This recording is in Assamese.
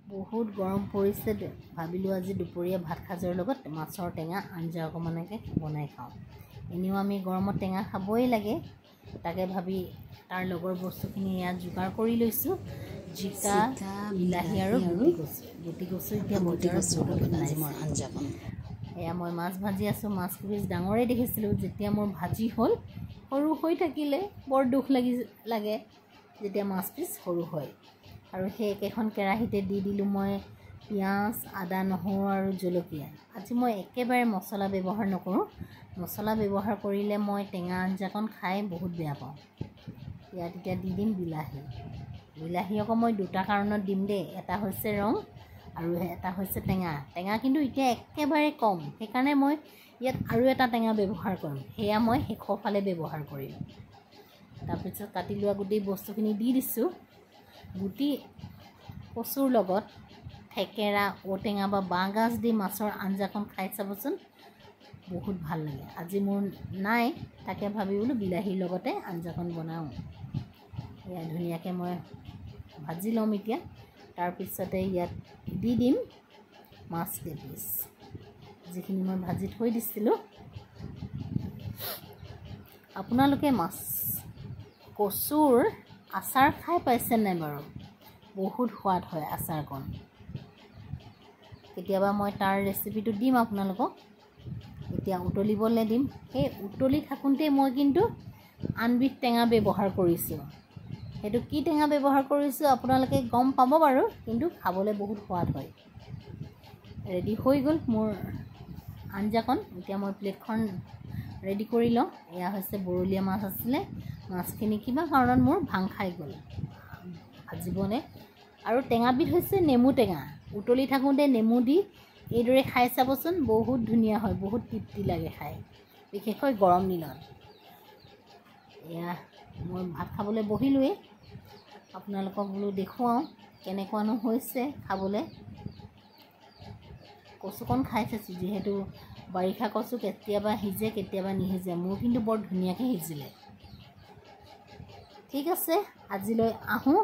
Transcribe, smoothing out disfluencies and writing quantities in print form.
বহুত গৰম পৰিছে ভাবিলোঁ আজি দুপৰীয়া ভাত সাজৰ লগত মাছৰ টেঙা আঞ্জা অকণমানকৈ বনাই খাওঁ। এনেও আমি গৰমত টেঙা খাবই লাগে, তাকে ভাবি তাৰ লগৰ বস্তুখিনি ইয়াত যোগাৰ কৰি লৈছোঁ। জিকা, বিলাহী আৰু গুটি কচু এতিয়া বজাৰত আঞ্জাখন। এয়া মই মাছ ভাজি আছোঁ। মাছ কেইপিচ ডাঙৰেই দেখিছিলোঁ, যেতিয়া মোৰ ভাজি হ'ল সৰু হৈ থাকিলে বৰ দুখ লাগে যেতিয়া মাছ পিচ সৰু হয়। আৰু সেই একেখন কেৰাহীতে দি দিলোঁ মই পিঁয়াজ, আদা, নহৰু আৰু জলকীয়া। আজি মই একেবাৰে মছলা ব্যৱহাৰ নকৰোঁ। মছলা ব্যৱহাৰ কৰিলে মই টেঙা আঞ্জাকণ খাই বহুত বেয়া পাওঁ। ইয়াত এতিয়া দি দিম বিলাহী। বিলাহী আকৌ মই দুটা কাৰণত দিম দেই, এটা হৈছে ৰং আৰু এটা হৈছে টেঙা। টেঙা কিন্তু এতিয়া একেবাৰে কম, সেইকাৰণে মই ইয়াত আৰু এটা টেঙা ব্যৱহাৰ কৰিম, সেয়া মই শেষৰ ফালে ব্যৱহাৰ কৰিম। তাৰপিছত কাটি লোৱা গোটেই বস্তুখিনি দি দিছোঁ। গুটি কচুৰ লগত থেকেৰা, ঔটেঙা বা বাঁহগাজ দি মাছৰ আঞ্জাখন খাই চাবচোন, বহুত ভাল লাগে। আজি মোৰ নাই, তাকে ভাবি বোলো বিলাহীৰ লগতে আঞ্জাখন বনাওঁ। এয়া ধুনীয়াকৈ মই ভাজি ল'ম এতিয়া। তাৰপিছতে ইয়াত দি দিম মাছ কেইপিচ, যিখিনি মই ভাজি থৈ দিছিলোঁ। আপোনালোকে কচুৰ আচাৰ খাই পাইছে নাই বাৰু? বহুত সোৱাদ হয় আচাৰকণ। কেতিয়াবা মই তাৰ ৰেচিপিটো দিম আপোনালোকক। এতিয়া উতলিবলৈ দিম। সেই উতলি থাকোঁতে মই কিন্তু আনবিধ টেঙা ব্যৱহাৰ কৰিছোঁ। সেইটো কি টেঙা ব্যৱহাৰ কৰিছোঁ আপোনালোকে গম পাব বাৰু, কিন্তু খাবলৈ বহুত সোৱাদ হয়। ৰেডি হৈ গ'ল মোৰ আঞ্জাকণ। এতিয়া মই প্লেটখন ৰেডি কৰি লওঁ। এয়া হৈছে বৰলীয়া মাছ আছিলে। মাছখিনি কিবা কাৰণত মোৰ ভাং খাই গ'ল ভাজিবনে। আৰু টেঙাবিধ হৈছে নেমু টেঙা। উতলি থাকোঁতে নেমু দি এইদৰে খাই চাবচোন, বহুত ধুনীয়া হয়, বহুত তৃপ্তি লাগে খাই, বিশেষকৈ গৰম দিনত। এয়া মই ভাত খাবলৈ বহিলোৱেই, আপোনালোকক বোলো দেখুৱাওঁ কেনেকুৱানো হৈছে খাবলৈ। কচুকণ খাই চাইছোঁ, যিহেতু বাৰিষা কচু কেতিয়াবা সিজে কেতিয়াবা নিসিজে, মোৰ কিন্তু বৰ ধুনীয়াকৈ সিজিলে। ঠিক আছে, আজিলৈ আহোঁ।